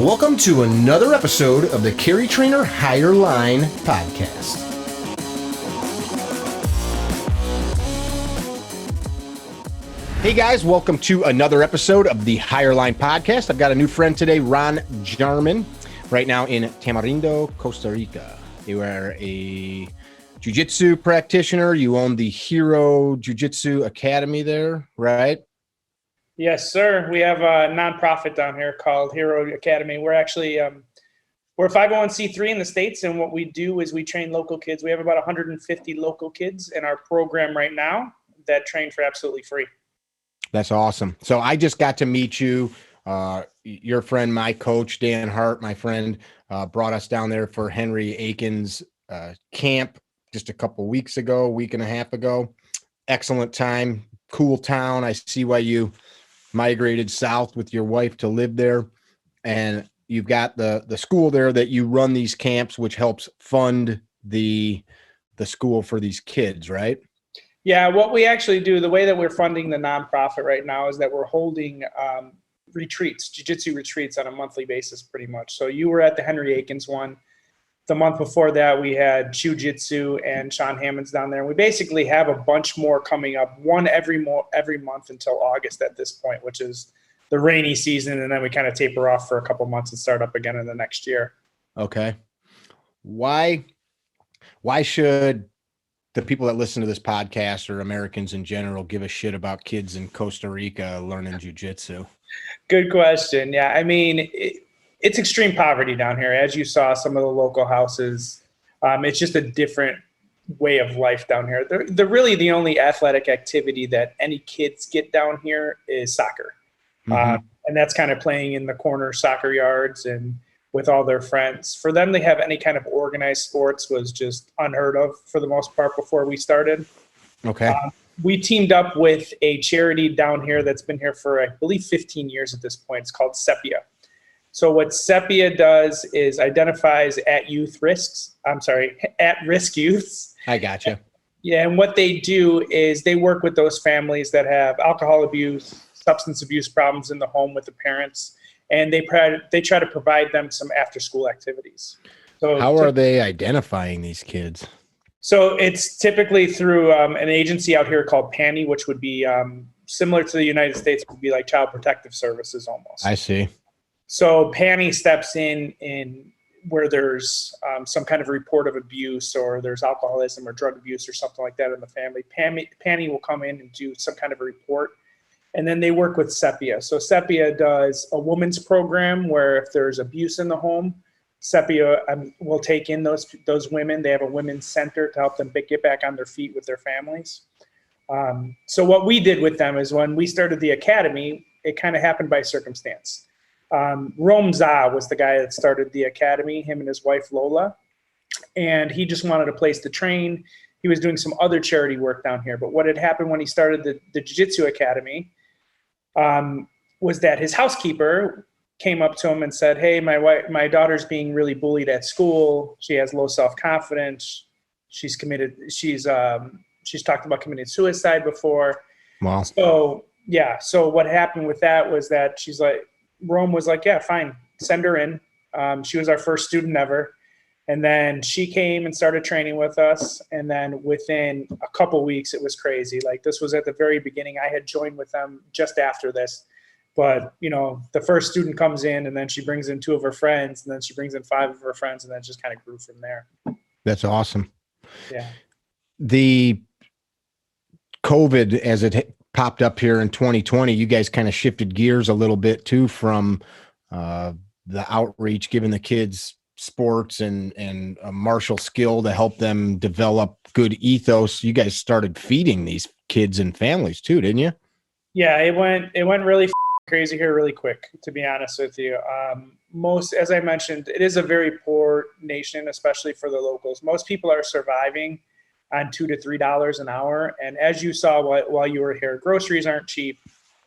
Welcome to another episode of the CarryTrainer Higher Line podcast. Hey guys, welcome to another episode of the Higher Line podcast. I've got a new friend today, Ron Jarman, right now in Tamarindo, Costa Rica. You are a Jiu Jitsu practitioner. You own the Hero Jiu Jitsu Academy there, right? Yes, sir. We have a nonprofit down here called Hero Academy. We're actually we're a 501c3 in the States, and what we do is we train local kids. We have about 150 local kids in our program right now that train for absolutely free. That's awesome. So I just got to meet you. Your friend, my coach, Dan Hart, my friend, brought us down there for Henry Aiken's camp just a couple weeks ago, week and a half ago. Excellent time, cool town. I see why you migrated south with your wife to live there, and you've got the school there that you run these camps, which helps fund the school for these kids, right? Yeah, what we actually do, the way that we're funding the nonprofit right now is that we're holding retreats, jiu-jitsu retreats on a monthly basis pretty much. So you were at the Henry Aiken's one. The month before that, we had jiu-jitsu and Sean Hammond's down there. And we basically have a bunch more coming up, one every month until August at this point, which is the rainy season. And then we kind of taper off for a couple months and start up again in the next year. Okay. Why should the people that listen to this podcast or Americans in general give a shit about kids in Costa Rica learning jiu-jitsu? Good question. Yeah, I mean, it's extreme poverty down here. As you saw, some of the local houses, it's just a different way of life down here. They're really the only athletic activity that any kids get down here is soccer. Mm-hmm. And that's kind of playing in the corner soccer yards and with all their friends. For them to have any kind of organized sports was just unheard of for the most part before we started. Okay. We teamed up with a charity down here that's been here for, I believe, 15 years at this point. It's called Sepia. So what Sepia does is identifies at-risk youths. I gotcha. Yeah, and what they do is they work with those families that have alcohol abuse, substance abuse problems in the home with the parents, and they try to provide them some after-school activities. So how are they identifying these kids? So it's typically through an agency out here called PANI, which would be similar to the United States, would be like Child Protective Services almost. I see. So PANI steps in where there's some kind of report of abuse or there's alcoholism or drug abuse or something like that in the family. PANI will come in and do some kind of a report, and then they work with Sepia. So Sepia does a women's program where if there's abuse in the home, Sepia will take in those women. They have a women's center to help them get back on their feet with their families. So what we did with them is when we started the academy, it kind of happened by circumstance. Ron Jarman was the guy that started the academy, him and his wife Lola, and he just wanted a place to train. He was doing some other charity work down here, but what had happened when he started the Jiu-Jitsu Academy was that his housekeeper came up to him and said, "Hey, my daughter's being really bullied at school. She has low self-confidence. She's talked about committing suicide before." Wow. So yeah, so what happened with that was that she's like, Rome was like, yeah, fine, send her in. She was our first student ever. And then she came and started training with us. And then within a couple weeks, it was crazy. Like this was at the very beginning. I had joined with them just after this. But, you know, the first student comes in and then she brings in 2 of her friends and then she brings in 5 of her friends and then it just kind of grew from there. That's awesome. Yeah. The COVID, as it popped up here in 2020, you guys kind of shifted gears a little bit too from the outreach, giving the kids sports and a martial skill to help them develop good ethos. You guys started feeding these kids and families too, didn't you? Yeah, it went really crazy here really quick, to be honest with you. As I mentioned, it is a very poor nation, especially for the locals. Most people are surviving on $2 to $3 an hour. And as you saw while you were here, groceries aren't cheap.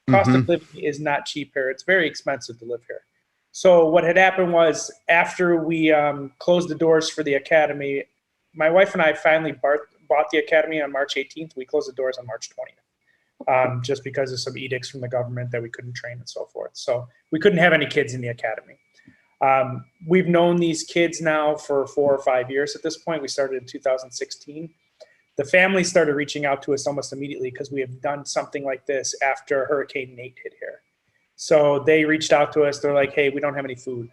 Cost of living is not cheap here. It's very expensive to live here. So what had happened was after we closed the doors for the academy, my wife and I finally bought the academy on March 18th. We closed the doors on March 20th. Just because of some edicts from the government that we couldn't train and so forth. So we couldn't have any kids in the academy. We've known these kids now for 4 or 5 years at this point. We started in 2016. The family started reaching out to us almost immediately because we have done something like this after Hurricane Nate hit here. So they reached out to us. They're like, hey, we don't have any food.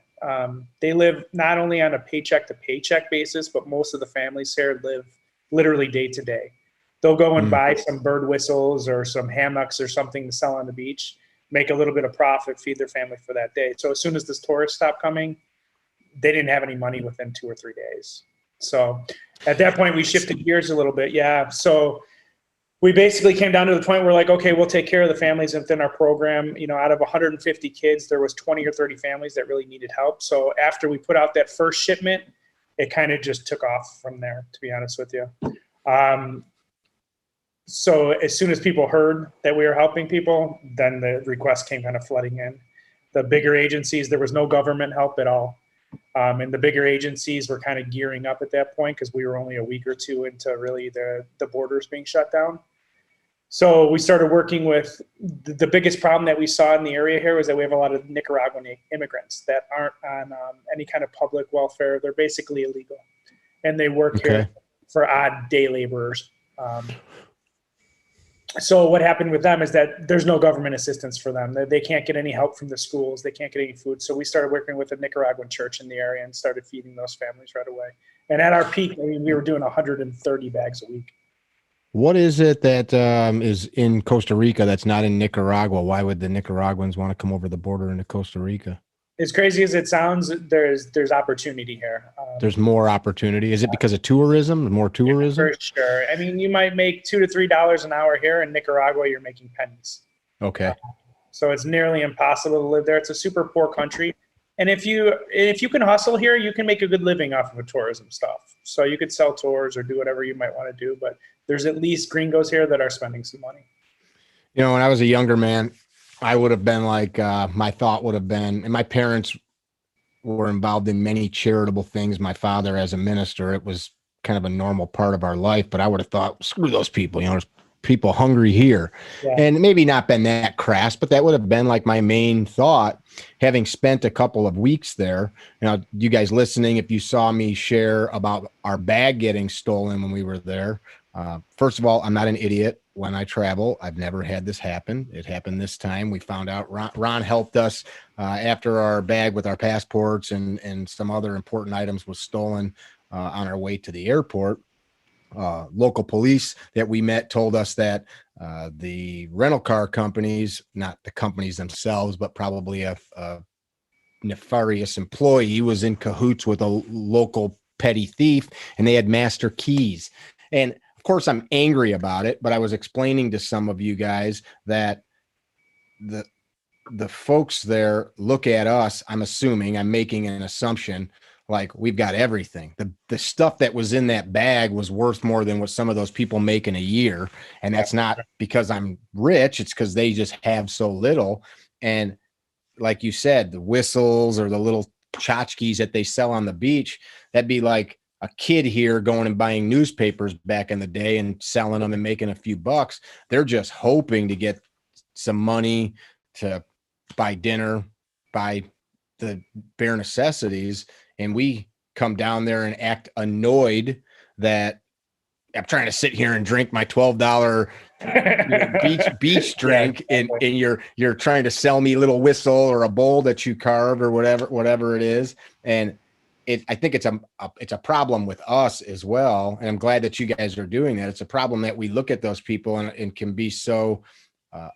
They live not only on a paycheck to paycheck basis, but most of the families here live literally day to day. They'll go and buy some bird whistles or some hammocks or something to sell on the beach, make a little bit of profit, feed their family for that day. So as soon as this tourist stopped coming, they didn't have any money within 2 or 3 days. So at that point, we shifted gears a little bit. Yeah. So we basically came down to the point where like, okay, we'll take care of the families within our program. You know, out of 150 kids, there was 20 or 30 families that really needed help. So after we put out that first shipment, it kind of just took off from there, to be honest with you. So as soon as people heard that we were helping people, then the requests came kind of flooding in. The bigger agencies, there was no government help at all. And the bigger agencies were kind of gearing up at that point because we were only a week or two into really the borders being shut down. So we started working with the biggest problem that we saw in the area here was that we have a lot of Nicaraguan immigrants that aren't on any kind of public welfare. They're basically illegal. And they work here for odd day laborers. So what happened with them is that there's no government assistance for them. They can't get any help from the schools. They can't get any food. So we started working with a Nicaraguan church in the area and started feeding those families right away. And at our peak, I mean, we were doing 130 bags a week. What is it that is in Costa Rica that's not in Nicaragua? Why would the Nicaraguans want to come over the border into Costa Rica? As crazy as it sounds, there's opportunity here. There's more opportunity. Is it because of tourism? More tourism? Yeah, for sure. I mean, you might make $2 to $3 an hour here. In Nicaragua, you're making pennies. Okay. So it's nearly impossible to live there. It's a super poor country. And if you can hustle here, you can make a good living off of tourism stuff. So you could sell tours or do whatever you might want to do. But there's at least gringos here that are spending some money. You know, when I was a younger man, I would have been like, my thought would have been, and my parents were involved in many charitable things. My father, as a minister, it was kind of a normal part of our life, but I would have thought, screw those people, you know, there's people hungry here. Yeah. And maybe not been that crass, but that would have been like my main thought, having spent a couple of weeks there. Now, you guys listening, if you saw me share about our bag getting stolen when we were there, first of all, I'm not an idiot. When I travel, I've never had this happen. It happened this time. We found out Ron helped us after our bag with our passports and some other important items was stolen on our way to the airport. Local police that we met told us that the rental car companies, not the companies themselves, but probably a nefarious employee was in cahoots with a local petty thief, and they had master keys. And of course, I'm angry about it, but I was explaining to some of you guys that the folks there look at us, I'm assuming, I'm making an assumption, like we've got everything. The stuff that was in that bag was worth more than what some of those people make in a year. And that's not because I'm rich. It's because they just have so little. And like you said, the whistles or the little tchotchkes that they sell on the beach, that'd be like a kid here going and buying newspapers back in the day and selling them and making a few bucks. They're just hoping to get some money to buy dinner, buy the bare necessities. And we come down there and act annoyed that I'm trying to sit here and drink my $12 beach drink, and you're trying to sell me a little whistle or a bowl that you carved or whatever it is. And I think it's a problem with us as well. And I'm glad that you guys are doing that. It's a problem that we look at those people and can be so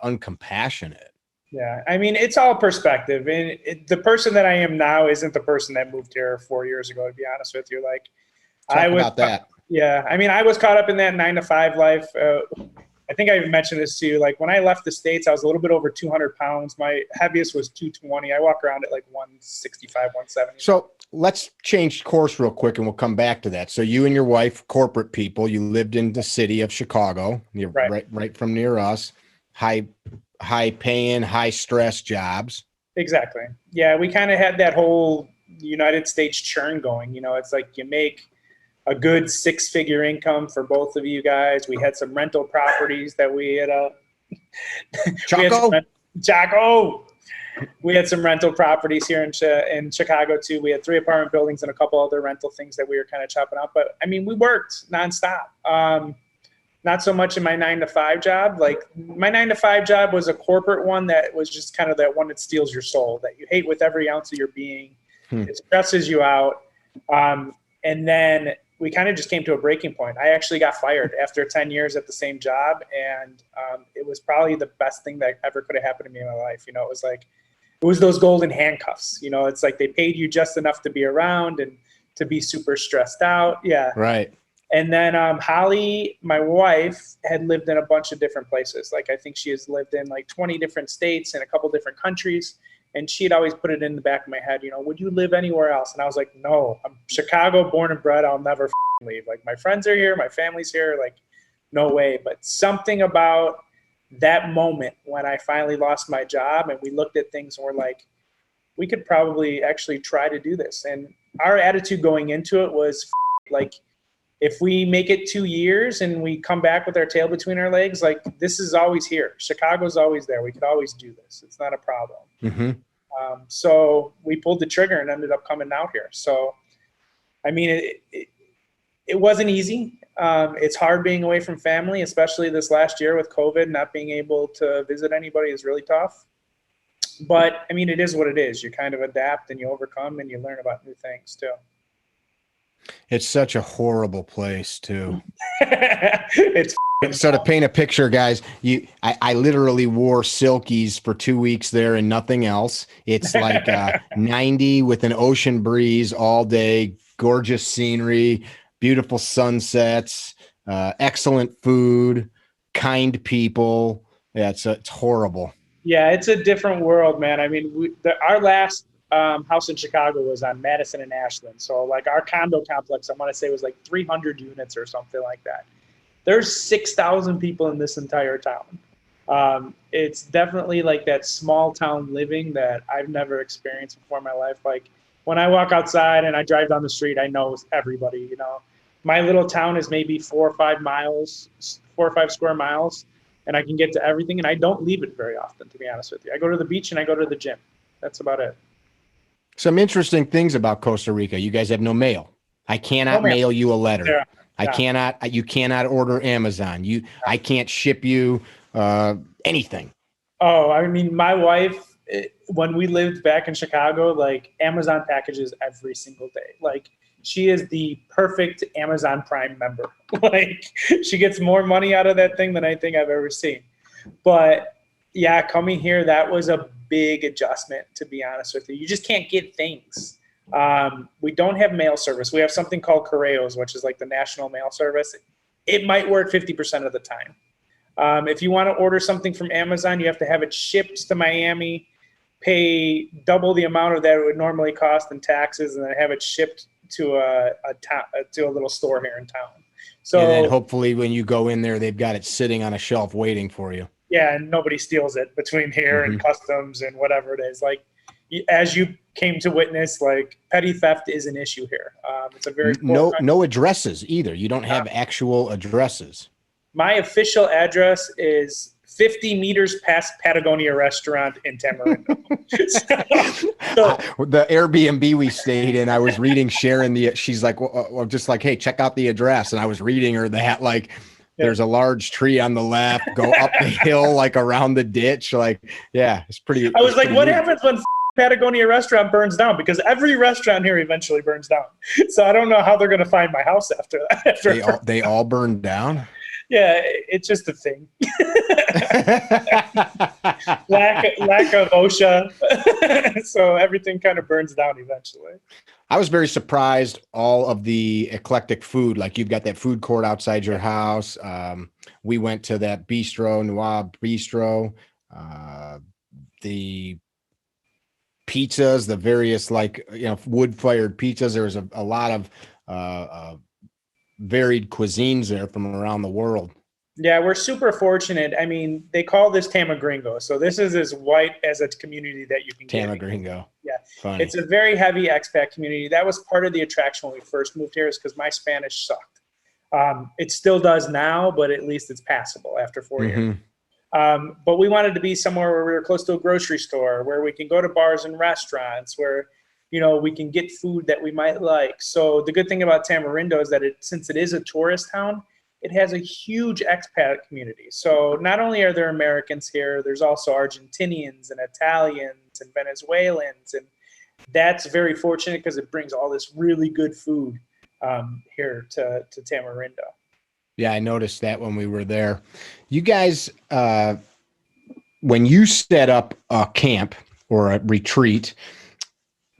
uncompassionate. Yeah. I mean, it's all perspective. And the person that I am now isn't the person that moved here 4 years ago, to be honest with you. Like, Talk about that. Yeah. I mean, I was caught up in that 9-to-5 life. I think I even mentioned this to you. Like, when I left the States, I was a little bit over 200 pounds. My heaviest was 220. I walk around at like 165, 170. So let's change course real quick and we'll come back to that. So you and your wife, corporate people, you lived in the city of Chicago. You're right from near us. High paying, high stress jobs. Exactly. Yeah. We kind of had that whole United States churn going. You know, it's like you make a good 6-figure income for both of you guys. We had some rental properties that we had. Choco? Choco. We had some rental properties here in Chicago too. We had 3 apartment buildings and a couple other rental things that we were kind of chopping up. But I mean, we worked nonstop. Not so much in my 9-to-5 job. Like my 9-to-5 job was a corporate one that was just kind of that one that steals your soul, that you hate with every ounce of your being. It stresses you out. And then we kind of just came to a breaking point. I actually got fired after 10 years at the same job. And it was probably the best thing that ever could have happened to me in my life. You know, it was those golden handcuffs. You know, it's like they paid you just enough to be around and to be super stressed out. Yeah. Right. And then Holly, my wife, had lived in a bunch of different places. Like I think she has lived in like 20 different states and a couple different countries. And she'd always put it in the back of my head, you know, would you live anywhere else? And I was like, no, I'm Chicago born and bred. I'll never leave. Like my friends are here. My family's here. Like no way. But something about that moment when I finally lost my job and we looked at things and we're like, we could probably actually try to do this. And our attitude going into it was like, if we make it 2 years and we come back with our tail between our legs, like this is always here. Chicago's always there. We could always do this. It's not a problem. Mm-hmm. So we pulled the trigger and ended up coming out here. So, I mean, it wasn't easy. It's hard being away from family, especially this last year with COVID. Not being able to visit anybody is really tough. But, I mean, it is what it is. You kind of adapt and you overcome and you learn about new things too. It's such a horrible place too. It's so to paint a picture, guys, I literally wore silkies for 2 weeks there and nothing else. It's like 90 with an ocean breeze all day, gorgeous scenery, beautiful sunsets, excellent food, kind people. Yeah, it's horrible. Yeah, it's a different world, man. I mean, our last house in Chicago was on Madison and Ashland. So like our condo complex, I want to say was like 300 units or something like that. There's 6,000 people in this entire town. It's definitely like that small town living that I've never experienced before in my life. Like when I walk outside and I drive down the street, I know everybody, you know. My little town is maybe 4 or 5 square miles, and I can get to everything. And I don't leave it very often, to be honest with you. I go to the beach and I go to the gym. That's about it. Some interesting things about Costa Rica. You guys have no mail. I cannot mail you a letter. Yeah. You cannot order Amazon. I can't ship you anything. Oh, I mean, my wife, when we lived back in Chicago, like Amazon packages every single day. Like she is the perfect Amazon Prime member. Like she gets more money out of that thing than I think I've ever seen. But yeah, coming here, that was a big adjustment, to be honest with you. You just can't get things. We don't have mail service. We have something called Correios, which is like the national mail service. It might work 50% of the time. If you want to order something from Amazon, you have to have it shipped to Miami, pay double the amount of that it would normally cost in taxes, and then have it shipped to a little store here in town. So, and then hopefully when you go in there, they've got it sitting on a shelf waiting for you. Yeah, and nobody steals it between here and customs and whatever it is. Like, as you came to witness, like petty theft is an issue here. It's a very no addresses either. You don't have actual addresses. My official address is 50 meters past Patagonia Restaurant in Tamarindo. The Airbnb we stayed in, I was reading Sharon she's like, well, just like, hey, check out the address, and I was reading her that like. Yeah. There's a large tree on the left, go up the hill, like around the ditch. Like, yeah, it's pretty. I was like, what happens when Patagonia Restaurant burns down? Because every restaurant here eventually burns down. So I don't know how they're going to find my house after that. They all burned down? Yeah, it's just a thing. lack of OSHA. So everything kind of burns down eventually. I was very surprised all of the eclectic food. Like you've got that food court outside your house. We went to that bistro, Noir Bistro. The pizzas, the various like, wood-fired pizzas. There was a lot of varied cuisines there from around the world. Yeah, we're super fortunate. I mean, they call this Tamagringo. So this is as white as a community that you can get. Tamagringo. Yeah. Funny. It's a very heavy expat community. That was part of the attraction when we first moved here, is because my Spanish sucked. It still does now, but at least it's passable after 4 years. But we wanted to be somewhere where we were close to a grocery store, where we can go to bars and restaurants, where, you know, we can get food that we might like. So the good thing about Tamarindo is that since it is a tourist town, it has a huge expat community. So not only are there Americans here, there's also Argentinians and Italians and Venezuelans. And that's very fortunate because it brings all this really good food here to Tamarindo. Yeah, I noticed that when we were there. You guys, when you set up a camp or a retreat,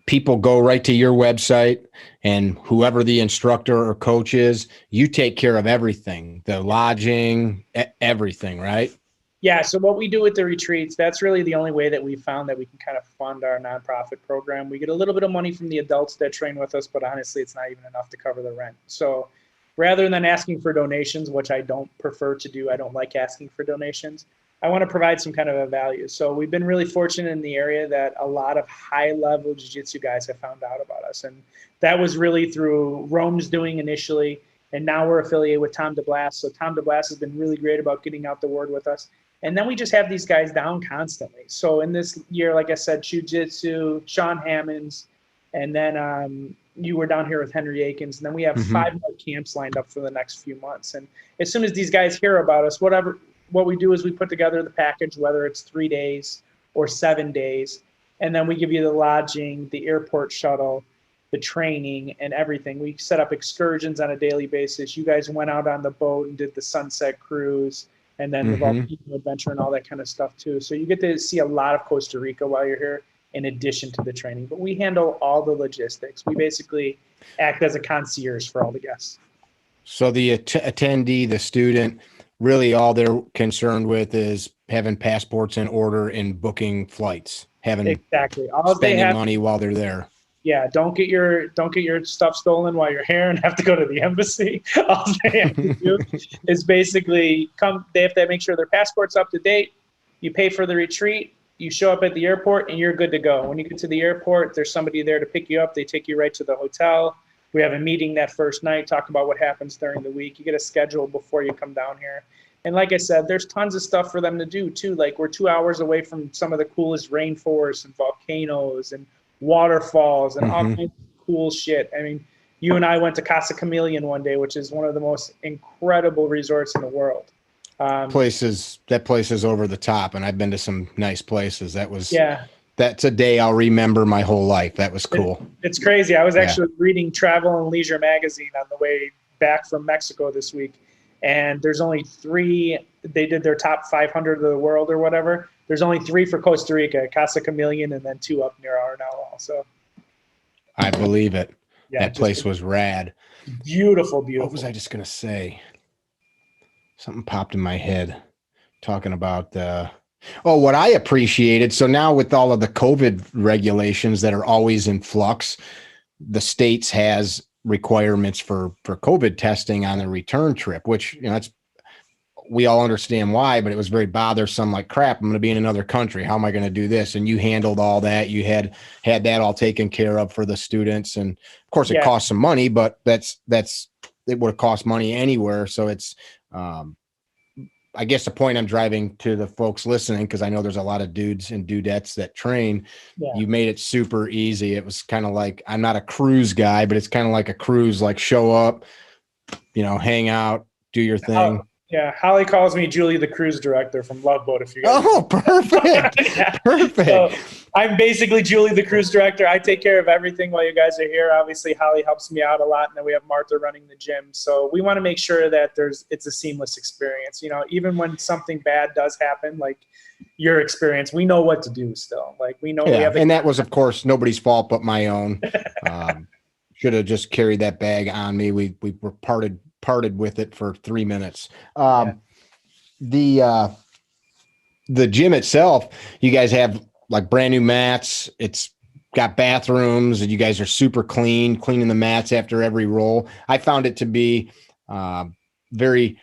people go right to your website, and whoever the instructor or coach is, you take care of everything, the lodging, everything, right? Yeah, so what we do with the retreats, that's really the only way that we found that we can kind of fund our nonprofit program. We get a little bit of money from the adults that train with us, but honestly, it's not even enough to cover the rent. So rather than asking for donations, which I don't prefer to do, I don't like asking for donations, I want to provide some kind of a value. So we've been really fortunate in the area that a lot of high-level jiu-jitsu guys have found out about us. And that was really through Rome's doing initially, and now we're affiliated with Tom DeBlas. So Tom DeBlas has been really great about getting out the word with us. And then we just have these guys down constantly. So in this year, like I said, jiu-jitsu, Sean Hammonds, and then you were down here with Henry Akins. And then we have 5 more camps lined up for the next few months. And as soon as these guys hear about us, what we do is we put together the package, whether it's 3 days or 7 days. And then we give you the lodging, the airport shuttle, the training, and everything. We set up excursions on a daily basis. You guys went out on the boat and did the sunset cruise, and then the volcano adventure and all that kind of stuff too. So you get to see a lot of Costa Rica while you're here, in addition to the training. But we handle all the logistics. We basically act as a concierge for all the guests. So the attendee, the student, really all they're concerned with is having passports in order and booking flights, spending money while they're there. Yeah, don't get your stuff stolen while you're here and have to go to the embassy. All they have to do is basically come. They have to make sure their passport's up to date. You pay for the retreat. You show up at the airport, and you're good to go. When you get to the airport, there's somebody there to pick you up. They take you right to the hotel. We have a meeting that first night, talk about what happens during the week. You get a schedule before you come down here. And like I said, there's tons of stuff for them to do too. Like, we're 2 hours away from some of the coolest rainforests and volcanoes and waterfalls and all kinds of cool shit. I mean, you and I went to Casa Chameleon one day, which is one of the most incredible resorts in the world. That place is over the top, and I've been to some nice places. That's a day I'll remember my whole life. That was cool. It's crazy. I was actually reading Travel and Leisure magazine on the way back from Mexico this week, and there's only 3. They did their top 500 of the world or whatever. There's only 3 for Costa Rica, Casa Chameleon, and then 2 up near Arnell also. I believe it. Yeah, that place was rad. Beautiful, beautiful. What was I just going to say? Something popped in my head talking about what I appreciated. So now with all of the COVID regulations that are always in flux, the states has requirements for COVID testing on the return trip, which, we all understand why, but it was very bothersome. Like, crap, I'm going to be in another country. How am I going to do this? And you handled all that. You had that all taken care of for the students. And of course it costs some money, but it would have cost money anywhere. So it's, I guess the point I'm driving to the folks listening, because I know there's a lot of dudes and dudettes that train. You made it super easy. It was kind of like, I'm not a cruise guy, but it's kind of like a cruise, like show up, hang out, do your thing. Holly calls me Julie, the cruise director from Love Boat. If you guys perfect. Perfect. So I'm basically Julie, the cruise director. I take care of everything while you guys are here. Obviously, Holly helps me out a lot, and then we have Martha running the gym. So we want to make sure that it's a seamless experience. Even when something bad does happen, like your experience, we know what to do still. Like, we know. And that was, of course, nobody's fault but my own. Should have just carried that bag on me. We were parted with it for 3 minutes. The gym itself, you guys have like brand new mats. It's got bathrooms, and you guys are super cleaning the mats after every roll. I found it to be very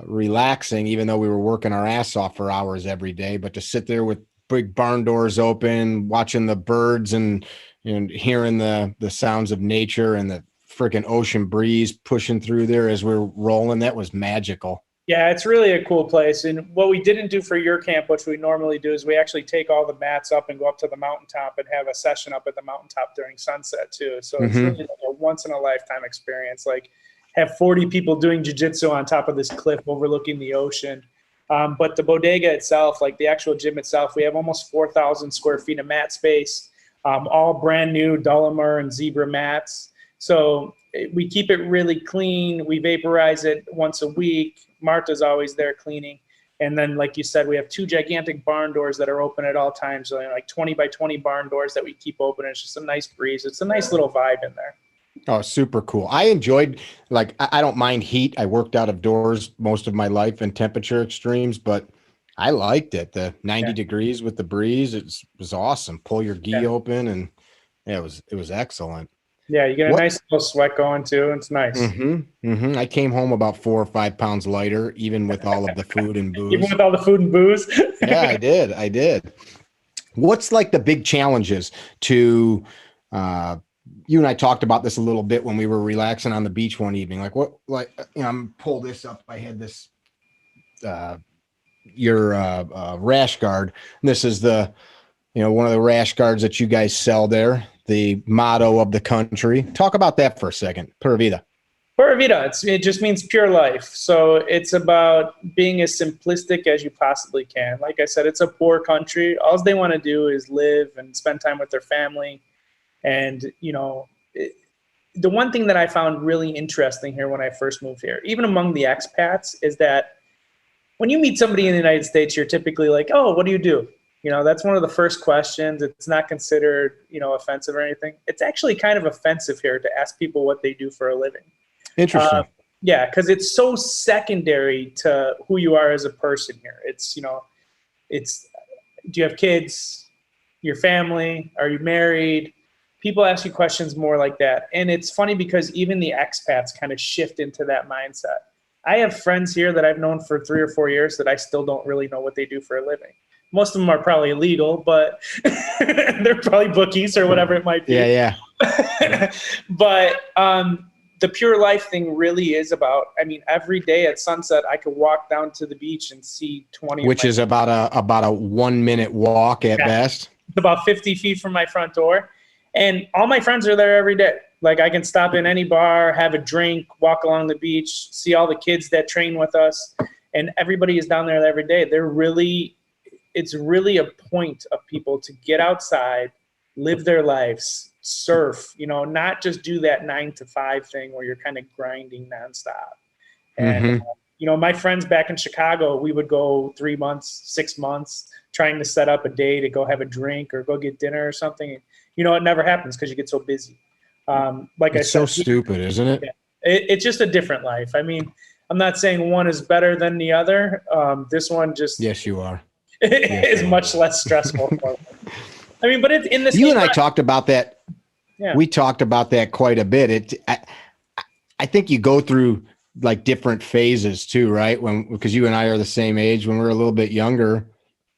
relaxing, even though we were working our ass off for hours every day. But to sit there with big barn doors open, watching the birds and hearing the sounds of nature and the freaking ocean breeze pushing through there as we're rolling, that was magical. Yeah, it's really a cool place. And what we didn't do for your camp, which we normally do, is we actually take all the mats up and go up to the mountaintop and have a session up at the mountaintop during sunset too. So it's really like a once in a lifetime experience. Like have 40 people doing jiu-jitsu on top of this cliff overlooking the ocean. But the bodega itself, like the actual gym itself, we have almost 4,000 square feet of mat space, all brand new Dullimer and Zebra mats. So we keep it really clean. We vaporize it once a week. Marta's always there cleaning. And then, like you said, we have 2 gigantic barn doors that are open at all times, like 20 by 20 barn doors that we keep open. It's just a nice breeze. It's a nice little vibe in there. Oh, super cool. I enjoyed, like, I don't mind heat. I worked out of doors most of my life in temperature extremes, but I liked it. The 90 degrees with the breeze, was awesome. Pull your gi open, and yeah, it was excellent. Yeah, you get a nice little sweat going too. It's nice. I came home about 4 or 5 pounds lighter, even with all of the food and booze. Even with all the food and booze? Yeah, I did. What's like the big challenges to, you and I talked about this a little bit when we were relaxing on the beach one evening. I'm pull this up. I had this, your rash guard. And this is the, one of the rash guards that you guys sell there, the motto of the country. Talk about that for a second. Pura Vida. Pura Vida, it just means pure life. So it's about being as simplistic as you possibly can. Like I said, it's a poor country. All they want to do is live and spend time with their family. And, the one thing that I found really interesting here when I first moved here, even among the expats, is that when you meet somebody in the United States, you're typically like, oh, what do you do? That's one of the first questions. It's not considered, offensive or anything. It's actually kind of offensive here to ask people what they do for a living. Interesting. Yeah, because it's so secondary to who you are as a person here. It's, do you have kids? Your family? Are you married? People ask you questions more like that. And it's funny because even the expats kind of shift into that mindset. I have friends here that I've known for 3 or 4 years that I still don't really know what they do for a living. Most of them are probably illegal, but they're probably bookies or whatever it might be. Yeah. But the pure life thing really is about, every day at sunset, I could walk down to the beach and see 20. Which is about a 1 minute walk at best. It's about 50 feet from my front door. And all my friends are there every day. Like I can stop in any bar, have a drink, walk along the beach, see all the kids that train with us. And everybody is down there every day. It's really a point of people to get outside, live their lives, surf, not just do that 9 to 5 thing where you're kind of grinding nonstop. And, my friends back in Chicago, we would go 3 months, 6 months trying to set up a day to go have a drink or go get dinner or something. It never happens because you get so busy. It's so stupid, isn't it? It's just a different life. I'm not saying one is better than the other. This one just. Yes, you are. Is much less stressful for me. But it's in this. You and I talked about that. Yeah. We talked about that quite a bit. I think you go through like different phases too, right? Because you and I are the same age. When we were a little bit younger,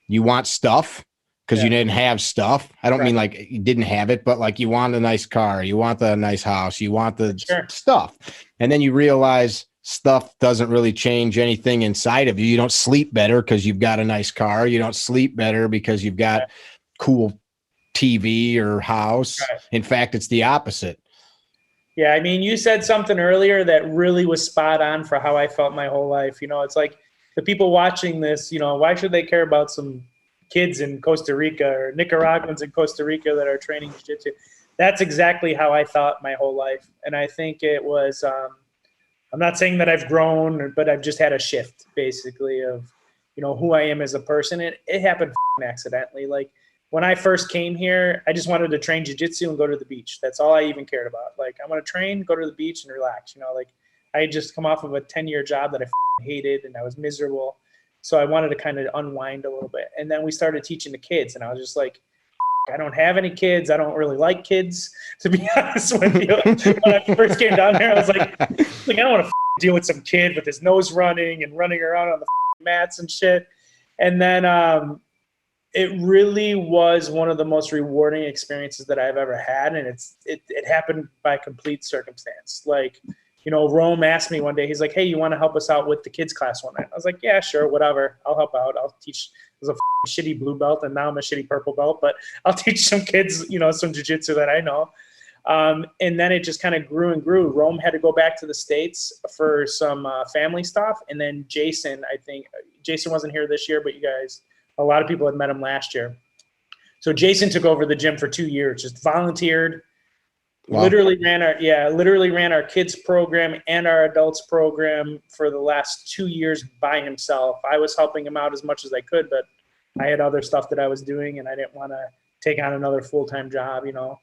you want stuff because you didn't have stuff. I don't mean like you didn't have it, but like you want a nice car, you want the nice house, you want the stuff. And then you realize stuff doesn't really change anything inside of you. You don't sleep better because you've got a nice car. You don't sleep better because you've got cool TV or house. Right. In fact, it's the opposite. Yeah, you said something earlier that really was spot on for how I felt my whole life. It's like the people watching this, why should they care about some kids in Costa Rica or Nicaraguans in Costa Rica that are training jiu-jitsu? That's exactly how I thought my whole life. And I think it was, I'm not saying that I've grown, but I've just had a shift basically of, who I am as a person. It happened accidentally. Like when I first came here, I just wanted to train jiu-jitsu and go to the beach. That's all I even cared about. Like I want to train, go to the beach and relax. Like I had just come off of a 10-year job that I hated and I was miserable. So I wanted to kind of unwind a little bit. And then we started teaching the kids and I was just like, I don't have any kids. I don't really like kids, to be honest with you. When I first came down here, I was like I don't want to deal with some kid with his nose running and running around on the mats and shit. And then it really was one of the most rewarding experiences that I've ever had. And it happened by complete circumstance. Like you know, Rome asked me one day, he's like, hey, you want to help us out with the kids class one night? I was like, yeah, sure, whatever. I'll help out. I'll teach. I was a shitty blue belt, and now I'm a shitty purple belt, but I'll teach some kids, you know, some jiu-jitsu that I know. And then it just kind of grew and grew. Rome had to go back to the States for some family stuff. And then Jason, I think, Jason wasn't here this year, but you guys, a lot of people had met him last year. So Jason took over the gym for 2 years, just volunteered. Wow. Literally ran our kids program and our adults program for the last 2 years by himself. I was helping him out as much as I could, but I had other stuff that I was doing, and I didn't want to take on another full-time job, you know.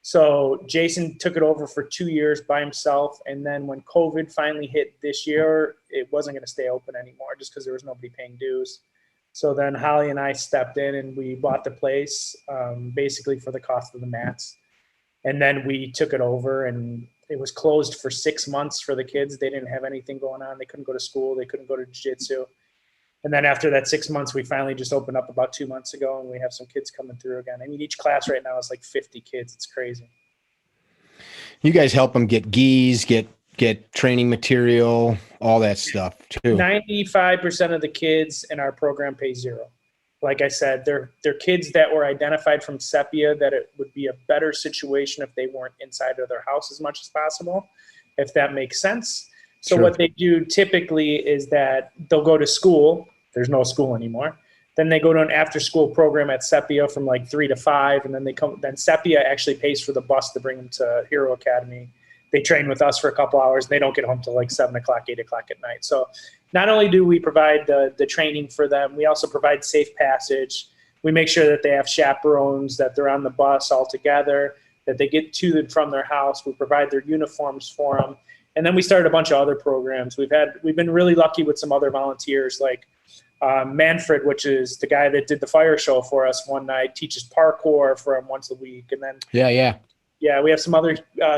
So Jason took it over for 2 years by himself, and then when COVID finally hit this year, it wasn't going to stay open anymore just because there was nobody paying dues. So then Holly and I stepped in, and we bought the place basically for the cost of the mats. And then we took it over, and it was closed for 6 months for the kids. They didn't have anything going on. They couldn't go to school. They couldn't go to jiu-jitsu. And then after that 6 months, we finally just opened up about 2 months ago, and we have some kids coming through again. I mean, each class right now is like 50 kids. It's crazy. You guys help them get gis, get training material, all that stuff too. 95% of the kids in our program pay zero. Like I said, they're kids that were identified from Sepia that it would be a better situation if they weren't inside of their house as much as possible, if that makes sense. So Sure. What they do typically is that they'll go to school. There's no school anymore. Then they go to an after-school program at Sepia from like 3 to 5, and then they come. Then Sepia actually pays for the bus to bring them to Hero Academy. They train with us for a couple hours. And they don't get home till like 7 o'clock, 8 o'clock at night. So not only do we provide the training for them, we also provide safe passage. We make sure that they have chaperones, that they're on the bus all together, that they get to and from their house. We provide their uniforms for them. And then we started a bunch of other programs. We've been really lucky with some other volunteers like Manfred, which is the guy that did the fire show for us one night, teaches parkour for him once a week. And then we have some other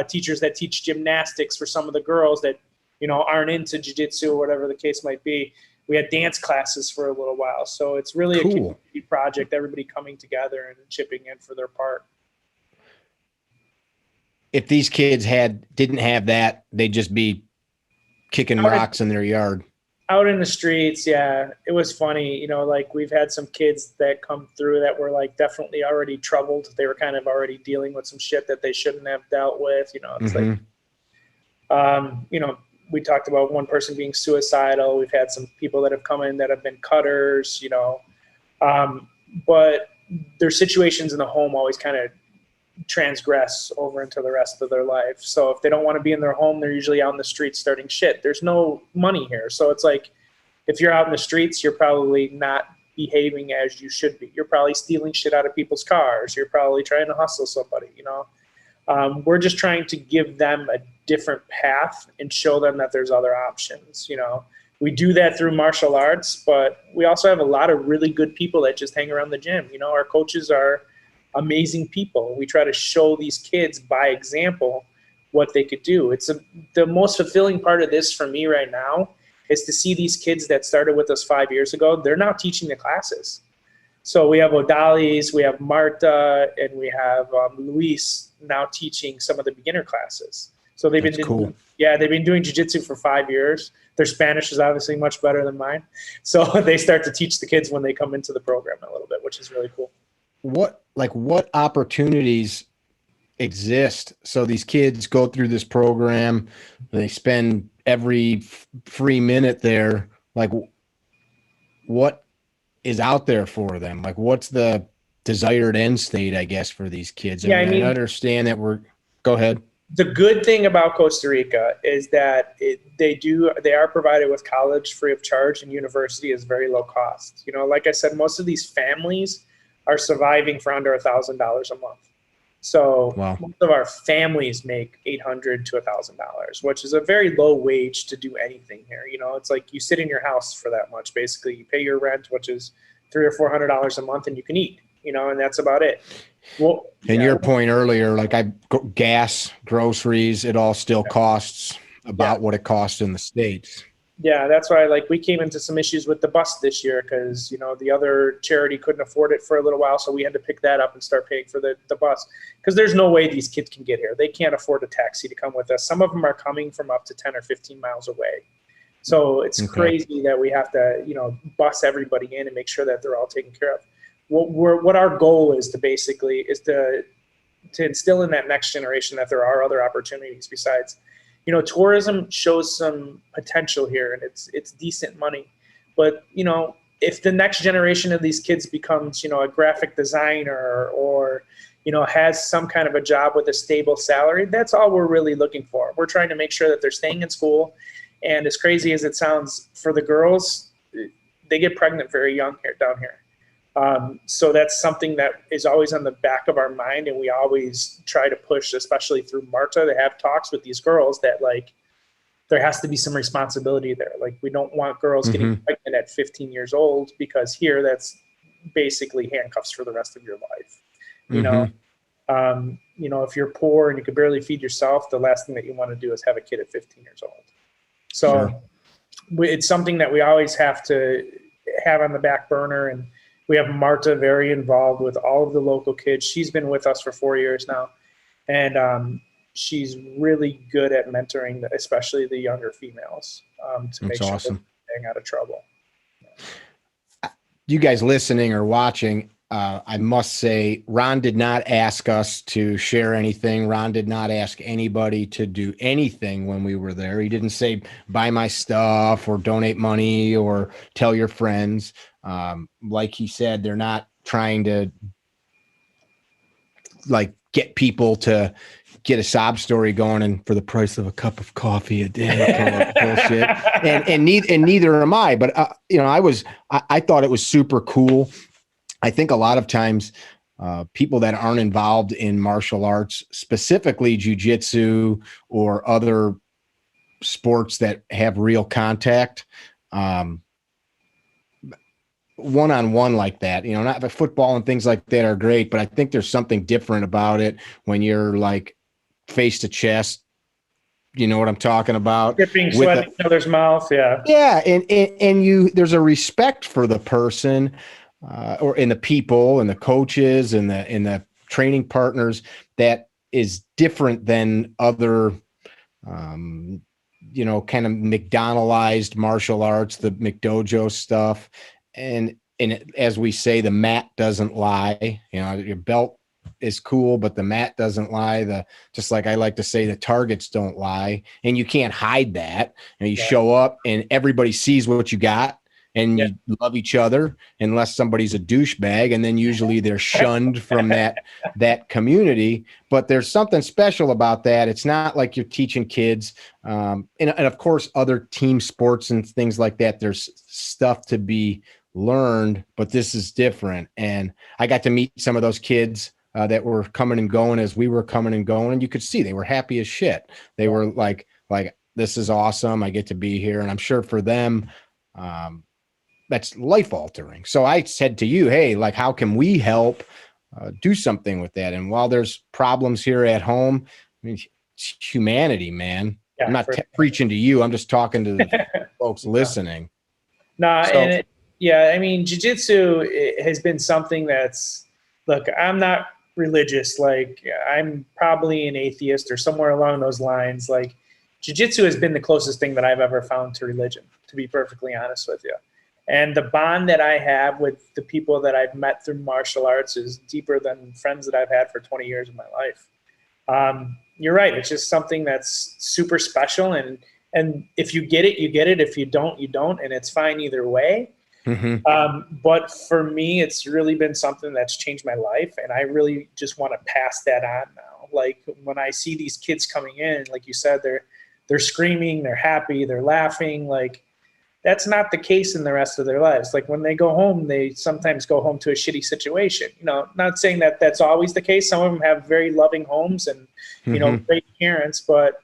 teachers that teach gymnastics for some of the girls that, you know, aren't into jiu-jitsu or whatever the case might be. We had dance classes for a little while. So it's really a community project, everybody coming together and chipping in for their part. If these kids didn't have that, they'd just be kicking rocks in their yard. Out in the streets, yeah. It was funny, you know, like we've had some kids that come through that were like definitely already troubled. They were kind of already dealing with some shit that they shouldn't have dealt with, you know. It's like, you know, we talked about one person being suicidal. We've had some people that have come in that have been cutters, you know. But their situations in the home always kind of transgress over into the rest of their life. So if they don't want to be in their home, they're usually out in the streets starting shit. There's no money here. So it's like, if you're out in the streets, you're probably not behaving as you should be. You're probably stealing shit out of people's cars. You're probably trying to hustle somebody, you know. We're just trying to give them a different path and show them that there's other options, you know. We do that through martial arts, but we also have a lot of really good people that just hang around the gym. You know, our coaches are amazing people. We try to show these kids by example what they could do. It's the most fulfilling part of this for me right now is to see these kids that started with us 5 years ago. They're now teaching the classes. So we have Odalis, we have Marta, and we have Luis now teaching some of the beginner classes. So they've been doing jiu-jitsu for 5 years. Their Spanish is obviously much better than mine. So they start to teach the kids when they come into the program a little bit, which is really cool. What opportunities exist? So these kids go through this program, they spend every free minute there. Like, what is out there for them? Like, what's the desired end state, I guess, for these kids? I mean, I understand that go ahead. The good thing about Costa Rica is that they are provided with college free of charge, and university is very low cost. You know, like I said, most of these families are surviving for under $1,000 a month. So most of our families make $800 to $1,000, which is a very low wage to do anything here. You know, it's like you sit in your house for that much. Basically, you pay your rent, which is $300 or $400 a month, and you can eat. You know, and that's about it. Well, and your point earlier, like gas, groceries, it all still costs about what it costs in the States. Yeah, that's why like we came into some issues with the bus this year because, you know, the other charity couldn't afford it for a little while. So we had to pick that up and start paying for the bus because there's no way these kids can get here. They can't afford a taxi to come with us. Some of them are coming from up to 10 or 15 miles away. So it's crazy that we have to, you know, bus everybody in and make sure that they're all taken care of. What our goal is to basically is to instill in that next generation that there are other opportunities besides, you know, tourism shows some potential here and it's decent money. But, you know, if the next generation of these kids becomes, you know, a graphic designer or, you know, has some kind of a job with a stable salary, that's all we're really looking for. We're trying to make sure that they're staying in school. And as crazy as it sounds for the girls, they get pregnant very young here down here. So that's something that is always on the back of our mind. And we always try to push, especially through Marta, to have talks with these girls that like, there has to be some responsibility there. Like we don't want girls getting pregnant at 15 years old because here that's basically handcuffs for the rest of your life. You know, if you're poor and you can barely feed yourself, the last thing that you want to do is have a kid at 15 years old. So it's something that we always have to have on the back burner. And we have Marta very involved with all of the local kids. She's been with us for 4 years now. And she's really good at mentoring, especially the younger females, to make sure they're staying out of trouble. You guys listening or watching, I must say, Ron did not ask us to share anything. Ron did not ask anybody to do anything when we were there. He didn't say, buy my stuff or donate money or tell your friends. Like he said, they're not trying to like get people to get a sob story going and for the price of a cup of coffee a day kind of bullshit. And neither am I, but you know, I thought it was super cool. I think a lot of times people that aren't involved in martial arts, specifically jiu-jitsu or other sports that have real contact, one-on-one like that, you know, not the football and things like that are great, but I think there's something different about it when you're like face to chest. You know what I'm talking about? Dripping sweat in each other's mouth. Yeah. Yeah. And there's a respect for the person or in the people and the coaches and the training partners that is different than other, you know, kind of McDonaldized martial arts, the McDojo stuff. And as we say, the mat doesn't lie. You know, your belt is cool, but the mat doesn't lie. Just like I like to say, the targets don't lie, and you can't hide that. You know, you show up and everybody sees what you got, and you love each other, unless somebody's a douchebag, and then usually they're shunned from that community. But there's something special about that. It's not like you're teaching kids, and of course, other team sports and things like that. There's stuff to be learned, but this is different. And I got to meet some of those kids that were coming and going as we were coming and going, and you could see they were happy as shit. They were like, this is awesome. I get to be here. And I'm sure for them, that's life altering. So I said to you, hey, like, how can we help do something with that? And while there's problems here at home, I mean, it's humanity, man. Yeah, I'm not preaching to you. I'm just talking to the folks listening. And I mean, jiu-jitsu has been something that's, look, I'm not religious. Like, I'm probably an atheist or somewhere along those lines. Like, jiu-jitsu has been the closest thing that I've ever found to religion, to be perfectly honest with you. And the bond that I have with the people that I've met through martial arts is deeper than friends that I've had for 20 years of my life. You're right. It's just something that's super special. And if you get it, you get it. If you don't, you don't. And it's fine either way. But for me, it's really been something that's changed my life. And I really just want to pass that on now. Like, when I see these kids coming in, like you said, they're screaming, they're happy, they're laughing. Like, that's not the case in the rest of their lives. Like, when they go home, they sometimes go home to a shitty situation. You know, not saying that that's always the case. Some of them have very loving homes and, you know, great parents, but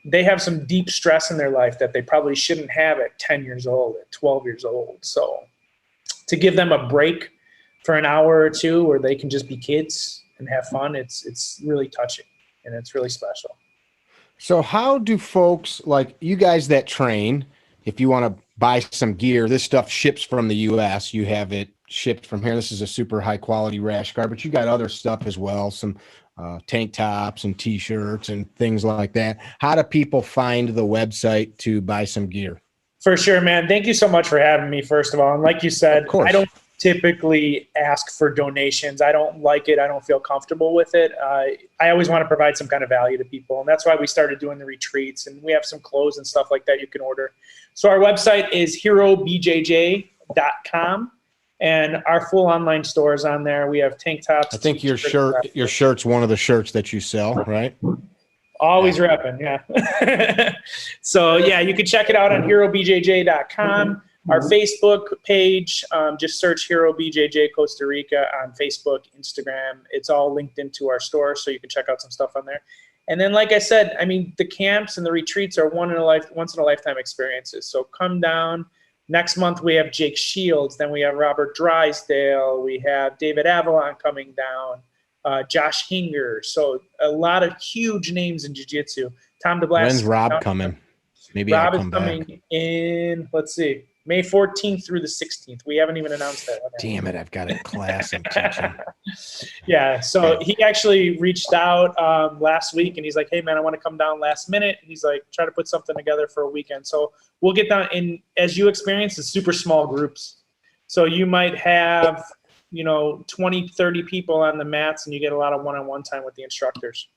they have some deep stress in their life that they probably shouldn't have at 10 years old, at 12 years old. So to give them a break for an hour or two where they can just be kids and have fun, it's really touching and it's really special. So how do folks like you guys that train, if you want to buy some gear, this stuff ships from the US. You have it shipped from here. This is a super high quality rash guard, but you got other stuff as well. Some tank tops and t-shirts and things like that. How do people find the website to buy some gear? For sure, man. Thank you so much for having me, first of all. And like you said, Of course. I don't typically ask for donations. I don't like it. I don't feel comfortable with it. I always want to provide some kind of value to people. And that's why we started doing the retreats. And we have some clothes and stuff like that you can order. So our website is herobjj.com. And our full online store is on there. We have tank tops. I think your shirt's one of the shirts that you sell, right? Always repping, yeah. So yeah, you can check it out on herobjj.com. Our Facebook page, just search Hero BJJ Costa Rica on Facebook, Instagram. It's all linked into our store, so you can check out some stuff on there. And then, like I said, I mean, the camps and the retreats are once in a lifetime experiences. So come down. Next month we have Jake Shields, then we have Robert Drysdale, we have David Avalon coming down, Josh Hinger. So a lot of huge names in jiu-jitsu. Tom DeBlas. When's Rob coming? Maybe Rob I'll come is coming back. in, let's see, May 14th through the 16th. We haven't even announced that one. Damn it, I've got a class I'm teaching. Yeah, so he actually reached out last week, and he's like, hey, man, I want to come down last minute. He's like, try to put something together for a weekend. So we'll get down, and as you experience, it's super small groups. So you might have, 20, 30 people on the mats, and you get a lot of one-on-one time with the instructors.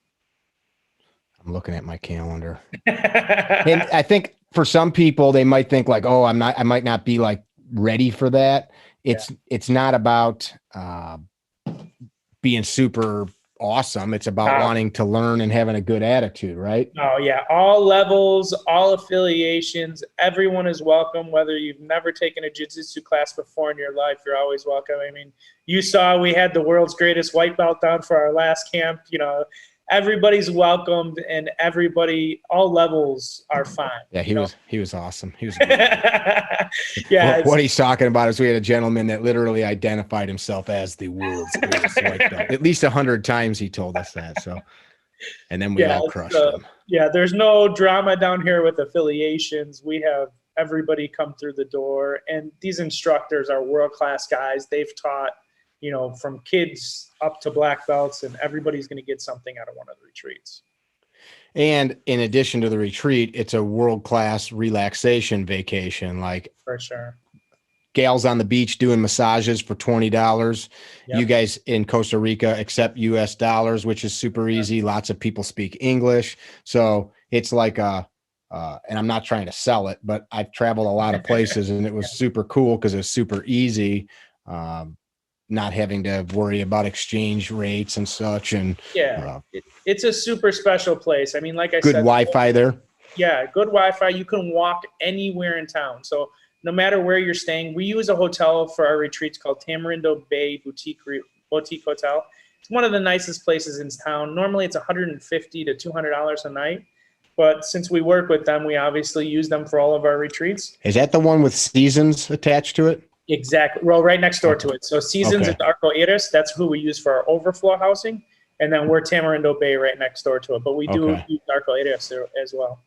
I'm looking at my calendar. And I think for some people, they might think like, oh, I might not be like ready for that. It's not about being super awesome. It's about wanting to learn and having a good attitude, right? Oh yeah. All levels, all affiliations, everyone is welcome. Whether you've never taken a jiu-jitsu class before in your life, you're always welcome. I mean, you saw we had the world's greatest white belt down for our last camp, everybody's welcomed, and everybody, all levels are fine. Yeah, he was awesome. He was yeah. What he's talking about is we had a gentleman that literally identified himself as the world's greatest white belt. At least 100 times he told us that. So, and then we all crushed him. Yeah, there's no drama down here with affiliations. We have everybody come through the door, and these instructors are world-class guys. They've taught, from kids up to black belts, and everybody's going to get something out of one of the retreats. And in addition to the retreat, it's a world-class relaxation vacation. Like, for sure. Gals on the beach doing massages for $20. Yep. You guys in Costa Rica accept US dollars, which is super easy. Lots of people speak English. So it's like and I'm not trying to sell it, but I've traveled a lot of places, and it was super cool because it was super easy. Not having to worry about exchange rates and such. And it's a super special place. I mean, like I said, good Wi-Fi there. Yeah, good Wi-Fi. You can walk anywhere in town. So no matter where you're staying, we use a hotel for our retreats called Tamarindo Bay Boutique Hotel. It's one of the nicest places in town. Normally it's $150 to $200 a night. But since we work with them, we obviously use them for all of our retreats. Is that the one with Seasons attached to it? Exactly. Well, right next door to it. So Seasons at Arco Iris, that's who we use for our overflow housing. And then we're Tamarindo Bay right next door to it. But we do use Arco Iris as well.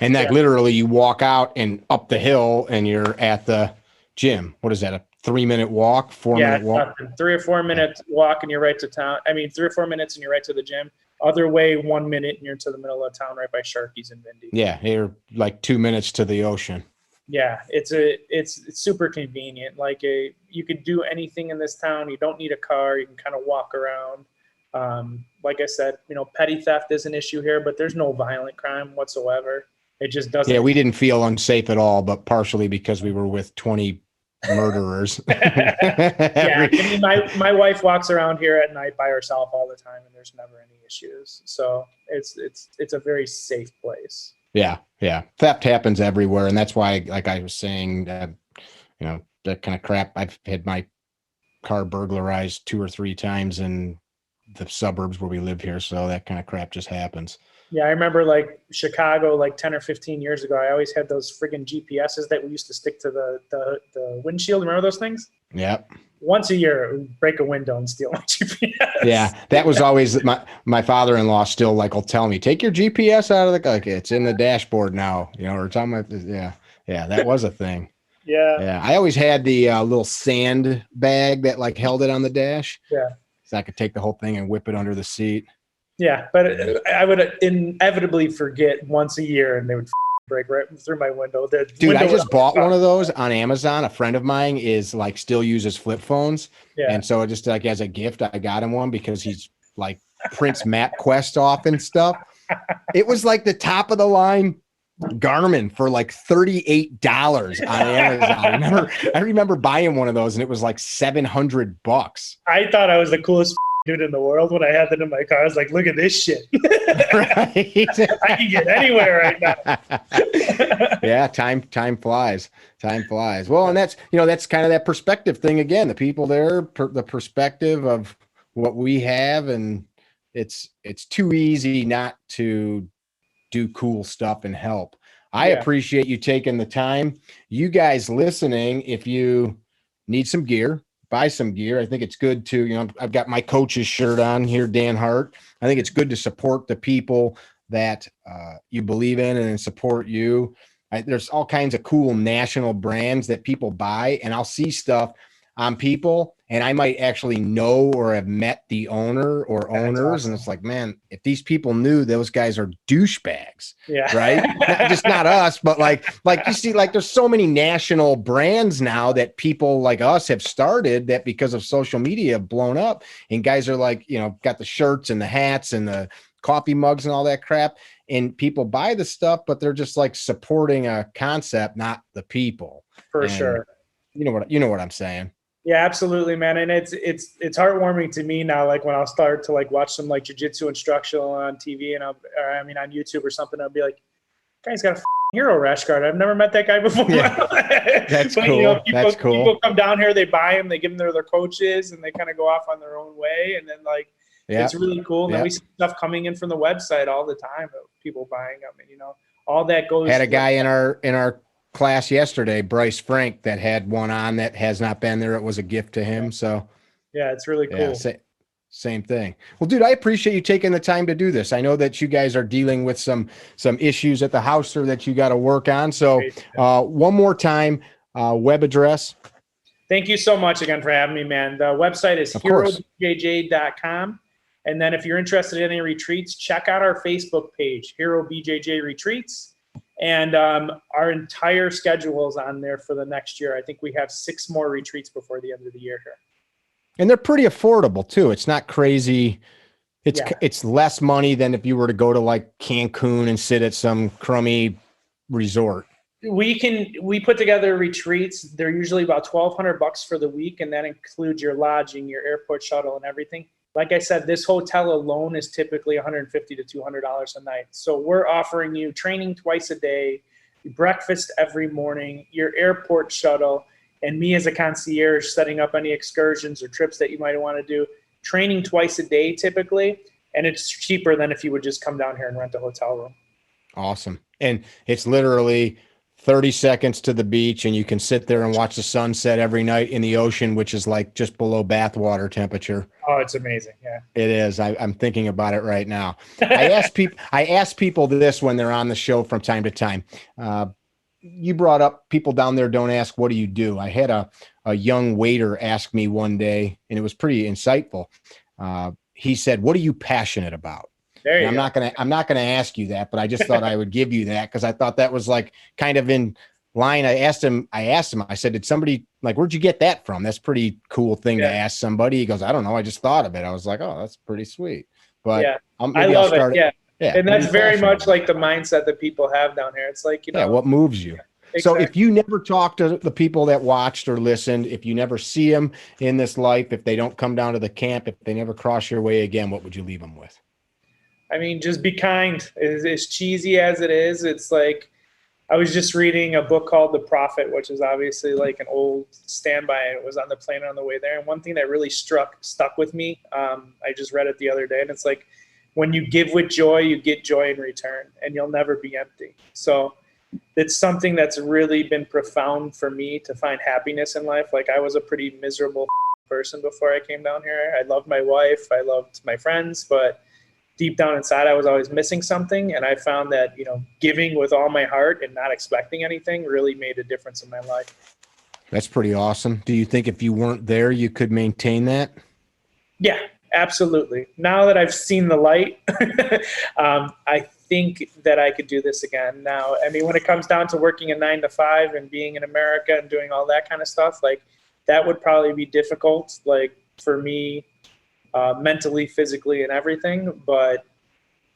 And that literally you walk out and up the hill and you're at the gym. What is that, a 3-minute walk, 4-minute walk? 3 or 4 minute walk and you're right to town. I mean, 3 or 4 minutes and you're right to the gym. Other way, 1 minute and you're to the middle of town right by Sharky's and Vindy. Yeah, you're like 2 minutes to the ocean. Yeah, it's super convenient. Like you could do anything in this town. You don't need a car. You can kind of walk around. Like I said, petty theft is an issue here, but there's no violent crime whatsoever. It just doesn't. Yeah, we didn't feel unsafe at all, but partially because we were with 20 murderers. Yeah, I mean, my wife walks around here at night by herself all the time, and there's never any issues. So it's a very safe place. Yeah. Theft happens everywhere. And that's why, like I was saying, that kind of crap. I've had my car burglarized 2 or 3 times in the suburbs where we live here. So that kind of crap just happens. Yeah, I remember like Chicago, like 10 or 15 years ago, I always had those friggin' GPSs that we used to stick to the windshield. Remember those things? Yep. Once a year, break a window and steal my GPS. Yeah, that was always my father-in-law still will tell me, take your GPS out of the car. Okay, it's in the dashboard now, or it's on my, Yeah, that was a thing. Yeah. Yeah, I always had the little sand bag that like held it on the dash. Yeah. So I could take the whole thing and whip it under the seat. Yeah, but I would inevitably forget once a year, and they would break right through my window. Dude, I just bought one of those on Amazon. A friend of mine is like still uses flip phones. Yeah. And so just like as a gift, I got him one because he's like prints map quest off and stuff. It was like the top of the line Garmin for like $38 on Amazon. I remember buying one of those and it was like $700. I thought I was the coolest dude in the world when I had that in my car. I was like, look at this shit. Right. I can get anywhere right now. Yeah, time flies. Time flies. Well, and that's, you know, that's kind of that perspective thing again. The people there, the perspective of what we have, and it's too easy not to do cool stuff and help. I appreciate you taking the time. You guys listening, if you need some gear, buy some gear. I think it's good to, you know, I've got my coach's shirt on here, Dan Hart. I think it's good to support the people that you believe in and support you. There's all kinds of cool national brands that people buy, and I'll see stuff on people and I might actually know or have met the owner or owners. Awesome. And it's like, man, if these people knew, those guys are douchebags, right? Just not us, but like you see, like there's so many national brands now that people like us have started that because of social media have blown up, and guys are like, you know, got the shirts and the hats and the coffee mugs and all that crap. And people buy the stuff, but they're just like supporting a concept, not the people. For sure. You know what I'm saying? Yeah, absolutely, man. And it's heartwarming to me now. Like when I'll start to like watch some like jiu-jitsu instructional on TV and on YouTube or something, I'll be like, guy's got a hero rash guard. I've never met that guy before. Yeah. That's but, cool. You know, That's cool. People come down here, they buy them, they give them to their coaches, and they kind of go off on their own way. And then like, it's really cool. And then we see stuff coming in from the website all the time of people buying them, and you know, all that goes. Had a guy in our class yesterday, Bryce Frank, that had one on that has not been there. It was a gift to him. So yeah, it's really cool. Yeah, same thing. Well, dude, I appreciate you taking the time to do this. I know that you guys are dealing with some issues at the house or that you got to work on. So one more time, web address. Thank you so much again for having me, man. The website is HeroBJJ.com. And then if you're interested in any retreats, check out our Facebook page, Hero BJJ Retreats. And our entire schedule is on there for the next year. I think we have 6 more retreats before the end of the year here. And they're pretty affordable too. It's not crazy. It's less money than if you were to go to like Cancun and sit at some crummy resort. We put together retreats. They're usually about $1,200 for the week, and that includes your lodging, your airport shuttle, and everything. Like I said, this hotel alone is typically $150 to $200 a night. So we're offering you training twice a day, breakfast every morning, your airport shuttle, and me as a concierge setting up any excursions or trips that you might want to do. Training twice a day typically, and it's cheaper than if you would just come down here and rent a hotel room. Awesome. And it's literally 30 seconds to the beach, and you can sit there and watch the sunset every night in the ocean, which is like just below bathwater temperature. Oh, it's amazing. Yeah, it is. I'm thinking about it right now. I ask people this when they're on the show from time to time. You brought up people down there don't ask, what do you do? I had a young waiter ask me one day, and it was pretty insightful. He said, what are you passionate about? I'm not gonna ask you that, but I just thought I would give you that because I thought that was like kind of in line. I asked him, I said, did somebody like, where'd you get that from? That's a pretty cool thing to ask somebody. He goes, I don't know. I just thought of it. I was like, oh, that's pretty sweet. But I love it. Yeah. And that's very much like the mindset that people have down here. It's like, you know, what moves you. Exactly. So if you never talk to the people that watched or listened, if you never see them in this life, if they don't come down to the camp, if they never cross your way again, what would you leave them with? I mean, just be kind. As cheesy as it is, it's like, I was just reading a book called The Prophet, which is obviously like an old standby. It was on the plane on the way there. And one thing that really stuck with me, I just read it the other day, and it's like, when you give with joy, you get joy in return, and you'll never be empty. So it's something that's really been profound for me to find happiness in life. Like, I was a pretty miserable person before I came down here. I loved my wife. I loved my friends, but deep down inside, I was always missing something. And I found that, you know, giving with all my heart and not expecting anything really made a difference in my life. That's pretty awesome. Do you think if you weren't there, you could maintain that? Yeah, absolutely. Now that I've seen the light, I think that I could do this again. Now, I mean, when it comes down to working a 9 to 5 and being in America and doing all that kind of stuff, like that would probably be difficult, like for me, mentally, physically, and everything. But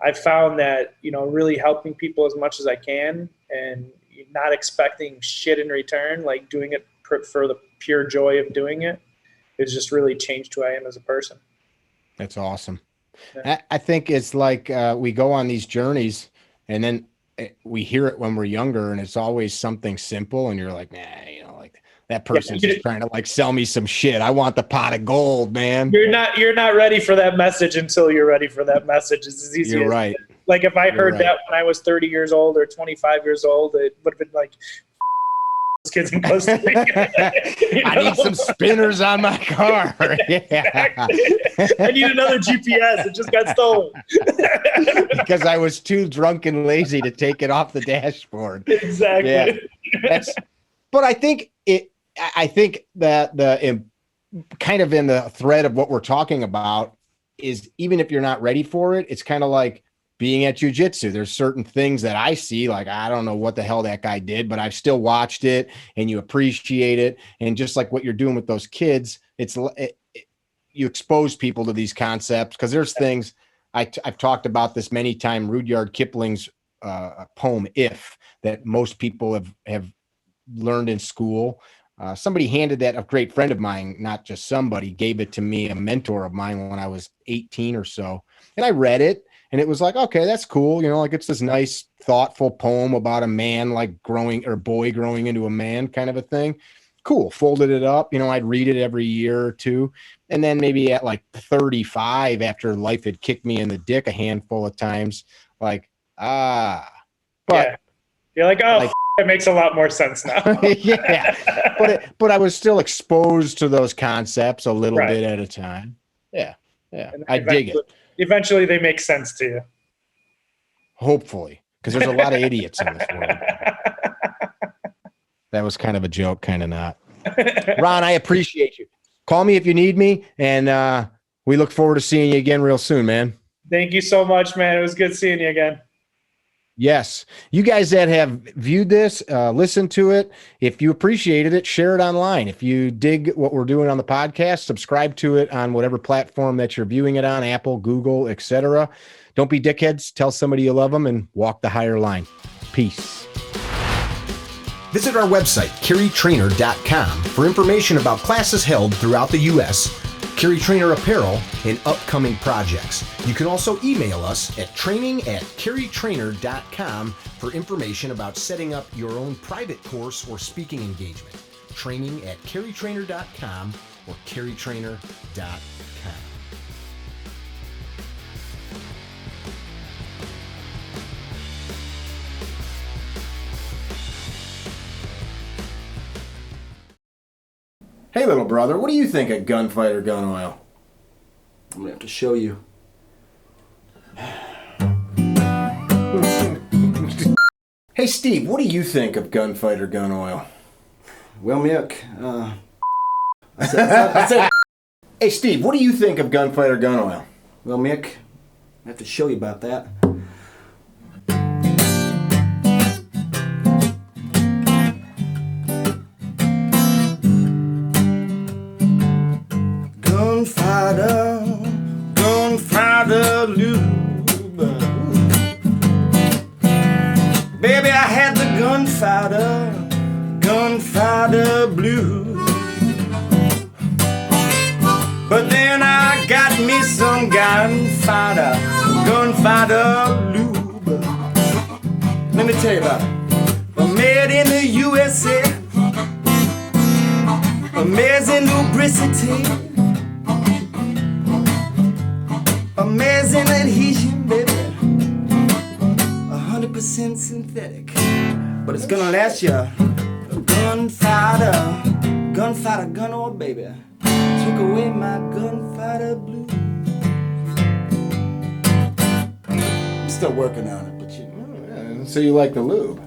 I found that, you know, really helping people as much as I can and not expecting shit in return, like doing it for the pure joy of doing it, has just really changed who I am as a person. That's awesome. Yeah. I think it's like we go on these journeys and then we hear it when we're younger and it's always something simple and you're like, nah, you know, like that person's just trying to like sell me some shit. I want the pot of gold, man. You're not ready for that message until you're ready for that message. It's as easy You're as right. Like if I heard that when I was 30 years old or 25 years old, it would have been like, kids in Costa Rica. I need some spinners on my car. Yeah. I need another GPS. It just got stolen. Because I was too drunk and lazy to take it off the dashboard. Exactly. Yeah. But I think that the kind of in the thread of what we're talking about is even if you're not ready for it, it's kind of like being at jiu-jitsu. There's certain things that I see, like, I don't know what the hell that guy did, but I've still watched it and you appreciate it. And just like what you're doing with those kids, you expose people to these concepts. Cause there's things I've talked about this many times, Rudyard Kipling's poem, If, that most people have learned in school. Somebody handed that, a great friend of mine, not just somebody, gave it to me, a mentor of mine when I was 18 or so. And I read it. And it was like, okay, that's cool. You know, like it's this nice, thoughtful poem about a man, like boy growing into a man kind of a thing. Cool. Folded it up. You know, I'd read it every year or two. And then maybe at like 35, after life had kicked me in the dick a handful of times, like, but yeah. You're like, oh, like, it makes a lot more sense now. Yeah. But I was still exposed to those concepts a little bit at a time. Yeah. Yeah. I dig it. Eventually they make sense to you. Hopefully, because there's a lot of idiots in this world. That was kind of a joke, kind of not. Ron, I appreciate you. Call me if you need me, and we look forward to seeing you again real soon, man. Thank you so much, man. It was good seeing you again. Yes. You guys that have viewed this, listen to it. If you appreciated it, share it online. If you dig what we're doing on the podcast, subscribe to it on whatever platform that you're viewing it on, Apple, Google, etc. Don't be dickheads. Tell somebody you love them and walk the higher line. Peace. Visit our website, CarryTrainer.com, for information about classes held throughout the U.S., CarryTrainer apparel, and upcoming projects. You can also email us at training@CarryTrainer.com for information about setting up your own private course or speaking engagement. Training@CarryTrainer.com or CarryTrainer.com. Hey, little brother, what do you think of gunfighter gun oil? I'm gonna have to show you. Hey, Steve, what do you think of gunfighter gun oil? Well, Mick, I said, hey, Steve, what do you think of gunfighter gun oil? Well, Mick, I have to show you about that. Gunfighter lube. Baby, I had the gunfighter blues. But then I got me some gunfighter lube. Let me tell you about it. Made in the USA. Amazing lubricity. Amazing adhesion, baby. 100% synthetic. But it's gonna last you. Gunfighter gun oil, baby. Took away my gunfighter blues. still working on it, but So you like the lube?